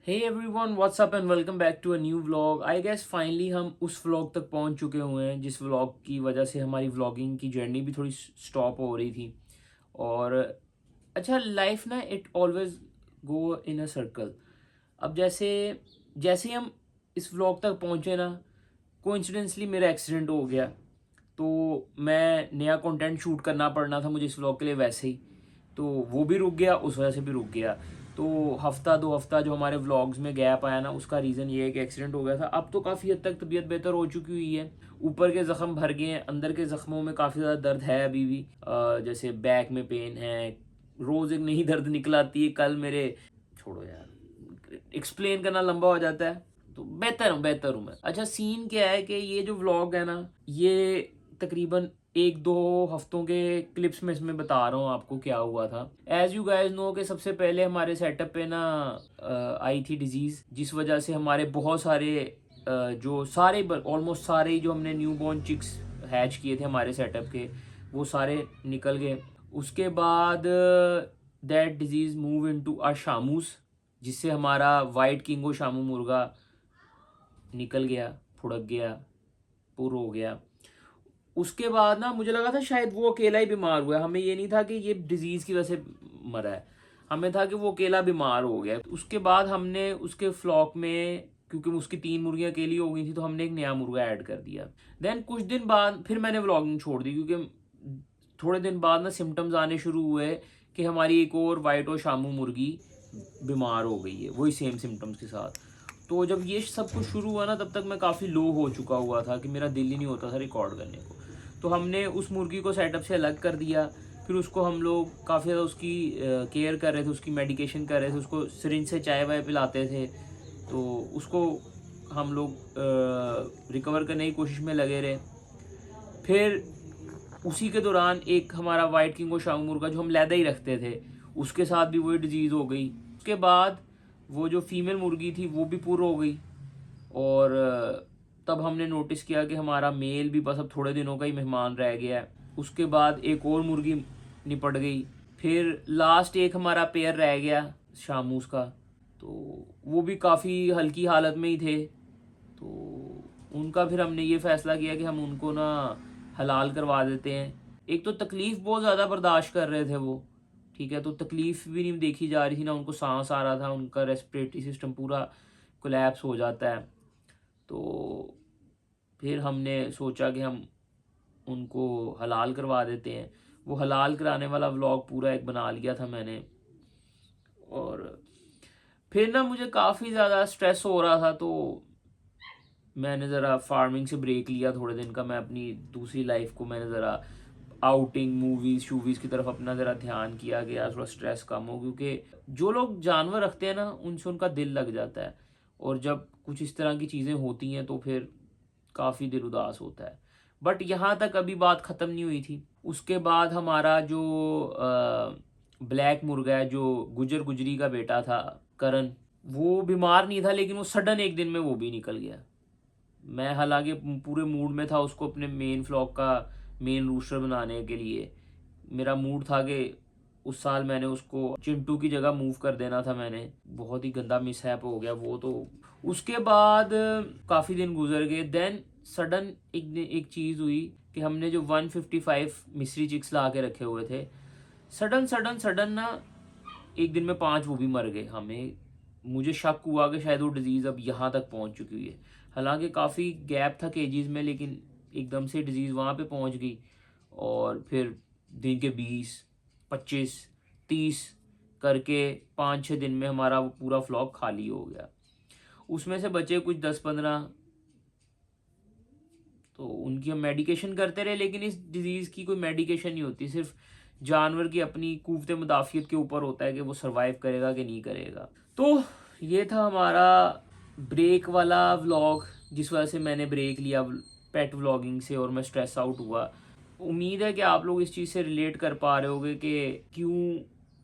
Hey everyone, what's up and welcome back to a new vlog. I guess finally हम उस vlog तक पहुंच चुके हुए हैं जिस व्लॉग की वजह से हमारी व्लॉगिंग की जर्नी भी थोड़ी स्टॉप हो रही थी। और अच्छा, लाइफ ना it always go in a circle. अब जैसे जैसे ही हम इस व्लॉग तक पहुंचे ना, कोइंसिडेंसली मेरा एक्सीडेंट हो गया। तो मैं नया कंटेंट शूट करना पड़ना था मुझे इस व्लॉग के लिए वैसे ही। तो वो भी रुक गया, उस वजह से भी रुक गया। तो हफ्ता दो हफ्ता जो हमारे व्लॉग्स में गैप आया ना, उसका रीज़न ये है कि एक्सीडेंट हो गया था। अब तो काफ़ी हद तक तबीयत बेहतर हो चुकी हुई है। ऊपर के ज़ख्म भर गए हैं, अंदर के ज़ख्मों में काफ़ी ज़्यादा दर्द है अभी भी। जैसे बैक में पेन है, रोज़ एक नई दर्द निकल आती है। कल मेरे, छोड़ो यार, एक्सप्लेन करना लंबा हो जाता है। तो बेहतर हूँ मैं। अच्छा, सीन क्या है कि ये जो व्लॉग है ना, ये तकरीबन एक दो हफ्तों के क्लिप्स में इसमें बता रहा हूँ आपको क्या हुआ था। एज यू गाइज नो कि सबसे पहले हमारे सेटअप पे ना आई थी डिजीज़, जिस वजह से हमारे बहुत सारे जो सारे ऑलमोस्ट सारे ही जो हमने न्यू बॉर्न चिक्स हैच किए थे हमारे सेटअप के, वो सारे निकल गए। उसके बाद that disease move into a शामूस, जिससे हमारा वाइट किंगो शामू मुर्गा निकल गया, फुड़क गया, पुर हो गया। उसके बाद ना मुझे लगा था शायद वो अकेला ही बीमार हुआ है। हमें ये नहीं था कि ये डिजीज़ की वजह से मरा है, हमें था कि वो अकेला बीमार हो गया। उसके बाद हमने उसके फ्लॉक में, क्योंकि उसकी 3 मुर्गियाँ अकेली हो गई थी, तो हमने एक नया मुर्गा ऐड कर दिया। देन कुछ दिन बाद फिर मैंने व्लॉगिंग छोड़ दी, क्योंकि थोड़े दिन बाद ना सिम्टम्स आने शुरू हुए कि हमारी एक और वाइट और शामू मुर्गी बीमार हो गई है, वही सेम सिम्टम्स के साथ। तो जब ये सब कुछ शुरू हुआ ना, तब तक मैं काफ़ी लो हो चुका हुआ था कि मेरा दिल ही नहीं होता था रिकॉर्ड करने को। तो हमने उस मुर्गी को सेटअप से अलग कर दिया। फिर उसको हम लोग काफ़ी ज़्यादा उसकी केयर कर रहे थे, उसकी मेडिकेशन कर रहे थे, उसको सिरिंज से चाय वाय पिलाते थे। तो उसको हम लोग रिकवर करने की कोशिश में लगे रहे। फिर उसी के दौरान एक हमारा वाइट किंग और शाहू मुर्गा जो हम लैदा ही रखते थे, उसके साथ भी वही डिजीज़ हो गई। उसके बाद वो जो फीमेल मुर्गी थी वो भी पूरी हो गई। और तब हमने नोटिस किया कि हमारा मेल भी बस अब थोड़े दिनों का ही मेहमान रह गया है। उसके बाद एक और मुर्गी निपट गई। फिर लास्ट एक हमारा पेयर रह गया शामूस का। तो वो भी काफ़ी हल्की हालत में ही थे। तो उनका फिर हमने ये फ़ैसला किया कि हम उनको ना हलाल करवा देते हैं। एक तो तकलीफ़ बहुत ज़्यादा बर्दाश्त कर रहे थे वो, ठीक है, तो तकलीफ़ भी नहीं देखी जा रही थी ना, उनको सांस आ रहा था, उनका रेस्पिरेटरी सिस्टम पूरा कोलैप्स हो जाता है। तो फिर हमने सोचा कि हम उनको हलाल करवा देते हैं। वो हलाल कराने वाला व्लॉग पूरा एक बना लिया था मैंने। और फिर ना मुझे काफ़ी ज़्यादा स्ट्रेस हो रहा था, तो मैंने ज़रा फार्मिंग से ब्रेक लिया थोड़े दिन का। मैं अपनी दूसरी लाइफ को मैंने ज़रा आउटिंग, मूवीज़ शूवीज़ की तरफ अपना ज़रा ध्यान किया कि यार थोड़ा स्ट्रेस कम हो, क्योंकि जो लोग जानवर रखते हैं ना, उनसे उनका दिल लग जाता है। और जब कुछ इस तरह की चीज़ें होती हैं तो फिर काफ़ी दिल उदास होता है। बट यहाँ तक अभी बात ख़त्म नहीं हुई थी। उसके बाद हमारा जो ब्लैक मुर्गा है, जो गुजर गुजरी का बेटा था, करण, वो बीमार नहीं था, लेकिन वो सडन एक दिन में वो भी निकल गया। मैं हालांकि पूरे मूड में था उसको अपने मेन फ्लॉग का मेन रूस्टर बनाने के लिए। मेरा मूड था कि उस साल मैंने उसको चिंटू की जगह मूव कर देना था। मैंने बहुत ही गंदा मिसहैप हो गया वो तो। उसके बाद काफ़ी दिन गुजर गए। देन सडन एक चीज़ हुई कि हमने जो 155 मिस्री चिक्स ला के रखे हुए थे, सडन सडन सडन ना एक दिन में 5 वो भी मर गए। हमें मुझे शक हुआ कि शायद वो डिज़ीज़ अब यहाँ तक पहुँच चुकी हुई है। हालांकि काफ़ी गैप था केजीज़ में, लेकिन एकदम से डिज़ीज़ वहाँ पे पहुँच गई। और फिर दिन के 20, 25, 30 करके 5-6 दिन में हमारा वो पूरा फ्लॉक खाली हो गया। उसमें से बचे कुछ 10-15, तो उनकी हम मेडिकेशन करते रहे। लेकिन इस डिज़ीज़ की कोई मेडिकेशन नहीं होती, सिर्फ जानवर की अपनी कुव्वत मुदाफ़ियत के ऊपर होता है कि वो सर्वाइव करेगा कि नहीं करेगा। तो ये था हमारा ब्रेक वाला व्लॉग, जिस वजह से मैंने ब्रेक लिया पेट व्लॉगिंग से और मैं स्ट्रेस आउट हुआ। उम्मीद है कि आप लोग इस चीज़ से रिलेट कर पा रहे होगे कि क्यों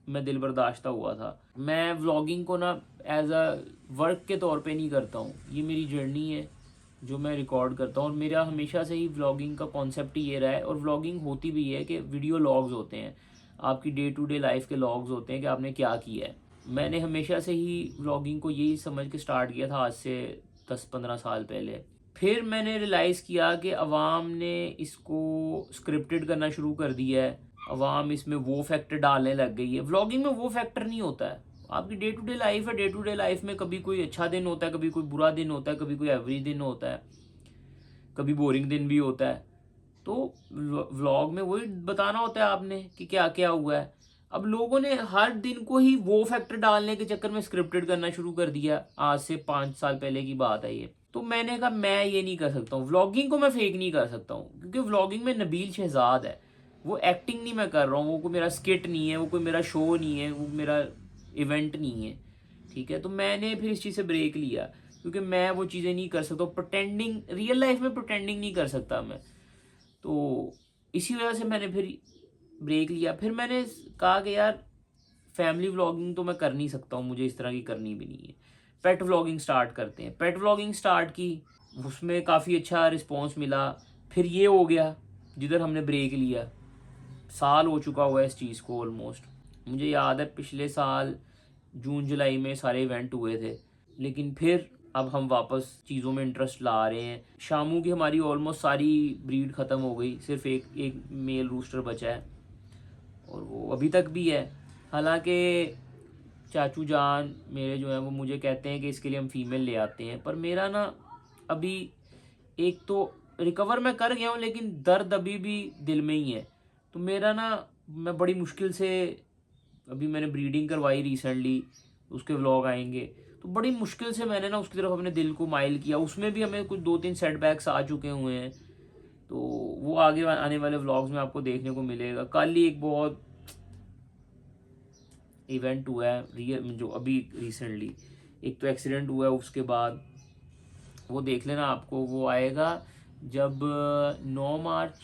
मैं दिल बर्दाश्ता हुआ था। मैं व्लॉगिंग को ना एज अ वर्क के तौर पे नहीं करता हूँ, ये मेरी जर्नी है जो मैं रिकॉर्ड करता हूँ। और मेरा हमेशा से ही व्लॉगिंग का कॉन्सेप्ट ही ये रहा है, और व्लॉगिंग होती भी है कि वीडियो लॉग्स होते हैं, आपकी डे टू डे लाइफ के लॉग्स होते हैं कि आपने क्या किया है। मैंने हमेशा से ही व्लॉगिंग को यही समझ के स्टार्ट किया था, आज से 10-15 साल पहले। फिर मैंने रियलाइज़ किया कि अवाम ने इसको स्क्रिप्टेड करना शुरू कर दिया है, अवाम इसमें वो फैक्टर डालने लग गई है। व्लॉगिंग में वो फैक्टर नहीं होता है, आपकी डे टू डे लाइफ है। डे टू डे लाइफ में कभी कोई अच्छा दिन होता है, कभी कोई बुरा दिन होता है, कभी कोई एवरेज दिन होता है, कभी बोरिंग दिन भी होता है। तो व्लॉग में वही बताना होता है आपने कि क्या क्या हुआ है। अब लोगों ने हर दिन को ही वो फैक्टर डालने के चक्कर में स्क्रिप्टेड करना शुरू कर दिया। आज से 5 साल पहले की बात है ये। तो मैंने कहा मैं ये नहीं कर सकता हूँ, व्लॉगिंग को मैं फेक नहीं कर सकता हूँ, क्योंकि व्लॉगिंग में नबील शहजाद है, वो एक्टिंग नहीं मैं कर रहा हूँ, वो कोई मेरा स्किट नहीं है, वो कोई मेरा शो नहीं है, वो मेरा इवेंट नहीं है। ठीक है, तो मैंने फिर इस चीज़ से ब्रेक लिया, क्योंकि मैं वो चीज़ें नहीं कर सकता, प्रोटेंडिंग रियल लाइफ में प्रोटेंडिंग नहीं कर सकता मैं। तो इसी वजह से मैंने फिर ब्रेक लिया। फिर मैंने कहा कि यार फैमिली व्लॉगिंग तो मैं कर नहीं सकता हूँ, मुझे इस तरह की करनी भी नहीं है, पेट व्लॉगिंग स्टार्ट करते हैं। पेट व्लॉगिंग स्टार्ट की, उसमें काफ़ी अच्छा रिस्पॉन्स मिला। फिर ये हो गया जिधर हमने ब्रेक लिया, साल हो चुका हुआ है इस चीज़ को ऑलमोस्ट। मुझे याद है पिछले साल जून जुलाई में सारे इवेंट हुए थे, लेकिन फिर अब हम वापस चीज़ों में इंटरेस्ट ला रहे हैं। शामू की हमारी ऑलमोस्ट सारी ब्रीड ख़त्म हो गई, सिर्फ एक मेल रूस्टर बचा है, और वो अभी तक भी है। हालांकि चाचू जान मेरे जो हैं वो मुझे कहते हैं कि इसके लिए हम फीमेल ले आते हैं, पर मेरा ना अभी, एक तो रिकवर मैं कर गया हूँ, लेकिन दर्द अभी भी दिल में ही है। तो मेरा ना, मैं बड़ी मुश्किल से, अभी मैंने ब्रीडिंग करवाई रिसेंटली, उसके व्लॉग आएंगे, तो बड़ी मुश्किल से मैंने ना उसकी तरफ अपने दिल को माइल किया। उसमें भी हमें कुछ 2-3 सेटबैक्स आ चुके हुए हैं, तो वो आगे आने वाले व्लॉग्स में आपको देखने को मिलेगा। कल ही एक बहुत इवेंट हुआ है रियल, जो अभी रिसेंटली एक तो एक्सीडेंट हुआ है, उसके बाद वो देख लेना, आपको वो आएगा जब 9 मार्च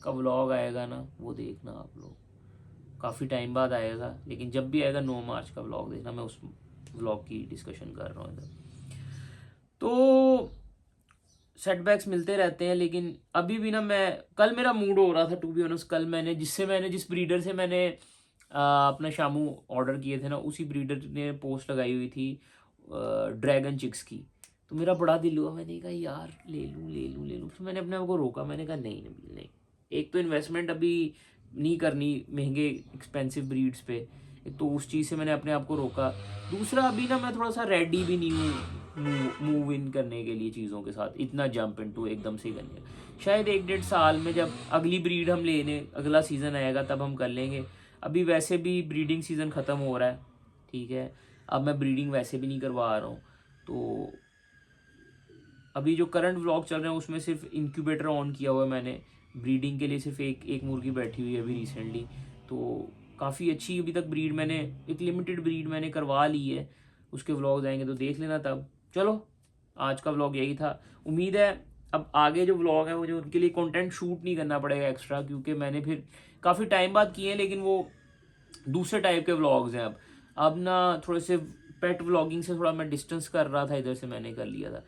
का व्लॉग आएगा ना, वो देखना आप लोग। काफ़ी टाइम बाद आएगा, लेकिन जब भी आएगा 9 मार्च का व्लॉग देखना, मैं उस व्लॉग की डिस्कशन कर रहा हूँ इधर। तो सेटबैक्स मिलते रहते हैं, लेकिन अभी भी ना, मैं कल मेरा मूड हो रहा था टू बी ऑनेस्ट। कल मैंने जिस ब्रीडर से मैंने अपना शामू ऑर्डर किए थे ना, उसी ब्रीडर ने पोस्ट लगाई हुई थी ड्रैगन चिक्स की। तो मेरा बड़ा दिल हुआ, मैंने कहा यार ले लूँ ले लूँ ले लूँ। फिर मैंने अपने आप को रोका, मैंने कहा नहीं नहीं नहीं, एक तो इन्वेस्टमेंट अभी नहीं करनी महंगे एक्सपेंसिव ब्रीड्स पे, एक तो उस चीज़ से मैंने अपने आप को रोका। दूसरा अभी ना मैं थोड़ा सा रेडी भी नहीं हूँ मूव इन करने के लिए चीज़ों के साथ, इतना जंप इनटू एकदम से करने का। शायद 1-1.5 साल में जब अगली ब्रीड हम लेने, अगला सीज़न आएगा तब हम कर लेंगे। अभी वैसे भी ब्रीडिंग सीज़न ख़त्म हो रहा है, ठीक है, अब मैं ब्रीडिंग वैसे भी नहीं करवा रहा हूँ। तो अभी जो करंट व्लॉग चल रहे हैं उसमें सिर्फ इंक्यूबेटर ऑन किया हुआ है मैंने, ब्रीडिंग के लिए सिर्फ एक मुर्गी बैठी हुई है अभी रिसेंटली। तो काफ़ी अच्छी अभी तक ब्रीड मैंने, एक लिमिटेड ब्रीड मैंने करवा ली है, उसके व्लॉग्स आएंगे तो देख लेना तब। चलो, आज का व्लॉग यही था। उम्मीद है अब आगे जो व्लॉग है मुझे उनके लिए कंटेंट शूट नहीं करना पड़ेगा एक्स्ट्रा, क्योंकि मैंने फिर काफ़ी टाइम बाद किए हैं, लेकिन वो दूसरे टाइप के व्लॉग्स हैं। अब ना थोड़े से पेट व्लॉगिंग से थोड़ा मैं डिस्टेंस कर रहा था, इधर से मैंने कर लिया था।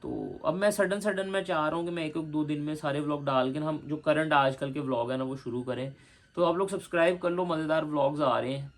तो अब मैं सडन मैं चाह रहा हूँ कि मैं 1-2 दिन में सारे व्लॉग डाल के हम जो करंट आजकल के व्लॉग है ना वो शुरू करें। तो आप लोग सब्सक्राइब कर लो, मज़ेदार व्लॉग्स आ रहे हैं।